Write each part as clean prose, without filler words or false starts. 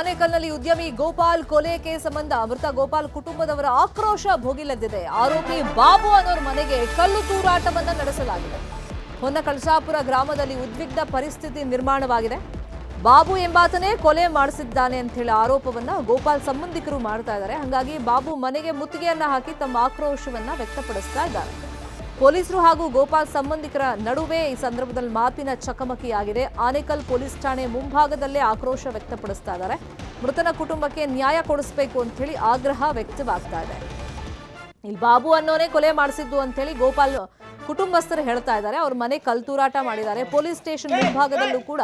ಆನೇಕಲ್ನಲ್ಲಿ ಉದ್ಯಮಿ ಗೋಪಾಲ್ ಕೊಲೆ ಕೇಸ್ ಸಂಬಂಧ ಮೃತ ಗೋಪಾಲ್ ಕುಟುಂಬದವರ ಆಕ್ರೋಶ ಭುಗಿಲೆದ್ದಿದೆ. ಆರೋಪಿ ಬಾಬು ಅನ್ನೋರ ಮನೆಗೆ ಕಲ್ಲು ತೂರಾಟವನ್ನ ನಡೆಸಲಾಗಿದೆ. ಹೊನ್ನಕಳಶಾಪುರ ಗ್ರಾಮದಲ್ಲಿ ಉದ್ವಿಗ್ನ ಪರಿಸ್ಥಿತಿ ನಿರ್ಮಾಣವಾಗಿದೆ. ಬಾಬು ಎಂಬಾತನೇ ಕೊಲೆ ಮಾಡಿಸಿದ್ದಾನೆ ಅಂತ ಹೇಳಿ ಆರೋಪವನ್ನ ಗೋಪಾಲ್ ಸಂಬಂಧಿಕರು ಮಾಡ್ತಾ ಇದ್ದಾರೆ. ಹಾಗಾಗಿ ಬಾಬು ಮನೆಗೆ ಮುತ್ತಿಗೆಯನ್ನ ಹಾಕಿ ತಮ್ಮ ಆಕ್ರೋಶವನ್ನ ವ್ಯಕ್ತಪಡಿಸ್ತಾ ಇದ್ದಾರೆ. ಪೊಲೀಸರು ಹಾಗೂ ಗೋಪಾಲ್ ಸಂಬಂಧಿಕರ ನಡುವೆ ಈ ಸಂದರ್ಭದಲ್ಲಿ ಮಾತಿನ ಚಕಮಕಿಯಾಗಿದೆ. ಆನೇಕಲ್ ಪೊಲೀಸ್ ಠಾಣೆ ಮುಂಭಾಗದಲ್ಲೇ ಆಕ್ರೋಶ ವ್ಯಕ್ತಪಡಿಸ್ತಾ ಇದ್ದಾರೆ. ಮೃತನ ಕುಟುಂಬಕ್ಕೆ ನ್ಯಾಯ ಕೊಡಿಸಬೇಕು ಅಂತ ಹೇಳಿ ಆಗ್ರಹ ವ್ಯಕ್ತವಾಗ್ತಾ ಇದೆ. ಇಲ್ಲಿ ಬಾಬು ಅನ್ನೋನೇ ಕೊಲೆ ಮಾಡಿಸಿದ್ದು ಅಂತ ಹೇಳಿ ಗೋಪಾಲ್ ಕುಟುಂಬಸ್ಥರು ಹೇಳ್ತಾ ಇದ್ದಾರೆ. ಅವ್ರ ಮನೆ ಕಲ್ತೂರಾಟ ಮಾಡಿದ್ದಾರೆ. ಪೊಲೀಸ್ ಸ್ಟೇಷನ್ ಮುಂಭಾಗದಲ್ಲೂ ಕೂಡ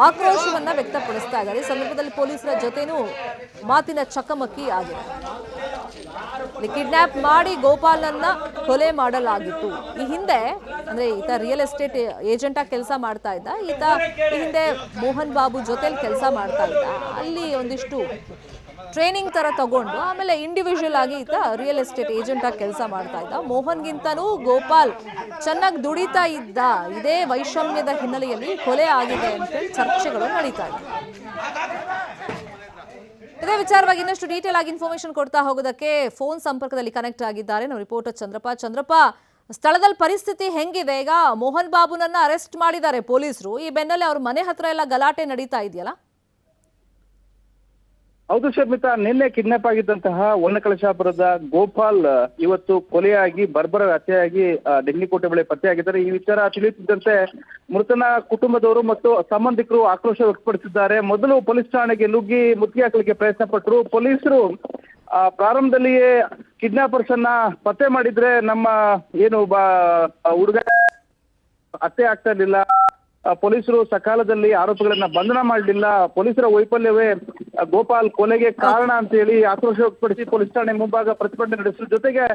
ಆಕ್ರೋಶವನ್ನ ವ್ಯಕ್ತಪಡಿಸ್ತಾ ಇದ್ದಾರೆ. ಈ ಸಂದರ್ಭದಲ್ಲಿ ಪೊಲೀಸರ ಜೊತೆನೂ ಮಾತಿನ ಚಕಮಕಿ ಆಗಿದೆ. ಕಿಡ್ನಾಪ್ ಮಾಡಿ ಗೋಪಾಲನ್ನ ಕೊಲೆ ಮಾಡಲಾಗಿತ್ತು. ಈ ಹಿಂದೆ ಅಂದ್ರೆ ಈತ ರಿಯಲ್ ಎಸ್ಟೇಟ್ ಏಜೆಂಟ್ ಆಗಿ ಕೆಲಸ ಮಾಡ್ತಾ ಇದ್ದ. ಈತ ಈ ಹಿಂದೆ ಮೋಹನ್ ಬಾಬು ಜೊತೆಲಿ ಕೆಲಸ ಮಾಡ್ತಾ ಇದ್ದ. ಅಲ್ಲಿ ಒಂದಿಷ್ಟು ಟ್ರೈನಿಂಗ್ ತರ ತಗೊಂಡು ಆಮೇಲೆ ಇಂಡಿವಿಜುವಲ್ ಆಗಿ ಈತ ರಿಯಲ್ ಎಸ್ಟೇಟ್ ಏಜೆಂಟ್ ಆಗಿ ಕೆಲಸ ಮಾಡ್ತಾ ಇದ್ದ. ಮೋಹನ್ಗಿಂತನೂ ಗೋಪಾಲ್ ಚೆನ್ನಾಗಿ ದುಡಿತಾ ಇದ್ದ. ಇದೇ ವೈಷಮ್ಯದ ಹಿನ್ನೆಲೆಯಲ್ಲಿ ಕೊಲೆ ಆಗಿದೆ ಅಂತೇಳಿ ಚರ್ಚೆಗಳು ನಡೀತಾ ಇದೆ. ಇದೇ ವಿಚಾರವಾಗಿ ಇನ್ನಷ್ಟು ಡೀಟೇಲ್ ಆಗಿ ಇನ್ಫಾರ್ಮೇಶನ್ ಕೊಡ್ತಾ ಹೋಗೋದಕ್ಕೆ ಫೋನ್ ಸಂಪರ್ಕದಲ್ಲಿ ಕನೆಕ್ಟ್ ಆಗಿದ್ದಾರೆ ನಮ್ಮ ರಿಪೋರ್ಟರ್ ಚಂದ್ರಪ್ಪ. ಸ್ಥಳದಲ್ಲಿ ಪರಿಸ್ಥಿತಿ ಹೆಂಗಿದೆ? ಈಗ ಮೋಹನ್ ಬಾಬುನನ್ನ ಅರೆಸ್ಟ್ ಮಾಡಿದ್ದಾರೆ ಪೊಲೀಸರು. ಈ ಬೆನ್ನಲ್ಲೇ ಅವ್ರ ಮನೆ ಹತ್ರ ಎಲ್ಲ ಗಲಾಟೆ ನಡೀತಾ ಇದೆಯಲ್ಲ? ಹೌದು ಶರ್ಮಿತಾ, ನಿನ್ನೆ ಕಿಡ್ನಾಪ್ ಆಗಿದ್ದಂತಹ ಹೊನ್ನಕಳಶಾಪುರದ ಗೋಪಾಲ್ ಇವತ್ತು ಕೊಲೆಯಾಗಿ ಬರ್ಬರ ಹತ್ಯೆಯಾಗಿ ಡೆಂಗಿಕೋಟೆ ಬಳಿ ಪತ್ತೆಯಾಗಿದ್ದಾರೆ. ಈ ವಿಚಾರ ತಿಳಿಯುತ್ತಿದ್ದಂತೆ ಮೃತನ ಕುಟುಂಬದವರು ಮತ್ತು ಸಂಬಂಧಿಕರು ಆಕ್ರೋಶ ವ್ಯಕ್ತಪಡಿಸಿದ್ದಾರೆ. ಮೊದಲು ಪೊಲೀಸ್ ಠಾಣೆಗೆ ನುಗ್ಗಿ ಮುತ್ತಿಗೆ ಹಾಕಲಿಕ್ಕೆ ಪ್ರಯತ್ನ ಪಟ್ಟರು. ಪೊಲೀಸರು ಪ್ರಾರಂಭದಲ್ಲಿಯೇ ಕಿಡ್ನಾಪರ್ಸ್ ಅನ್ನ ಪತ್ತೆ ಮಾಡಿದ್ರೆ ನಮ್ಮ ಏನು ಹುಡುಗ ಹತ್ಯೆ ಆಗ್ತಾ ಇರಲಿಲ್ಲ. ಪೊಲೀಸರು ಸಕಾಲದಲ್ಲಿ ಆರೋಪಿಗಳನ್ನ ಬಂಧನ ಮಾಡಲಿಲ್ಲ. ಪೊಲೀಸರ ವೈಫಲ್ಯವೇ ಗೋಪಾಲ್ ಕೊಲೆಗೆ ಕಾರಣ ಅಂತ ಹೇಳಿ ಆಕ್ರೋಶ ವ್ಯಕ್ತಪಡಿಸಿ ಪೊಲೀಸ್ ಠಾಣೆ ಮುಂಭಾಗ ಪ್ರತಿಭಟನೆ ನಡೆಸಿದ ಜೊತೆಗೆ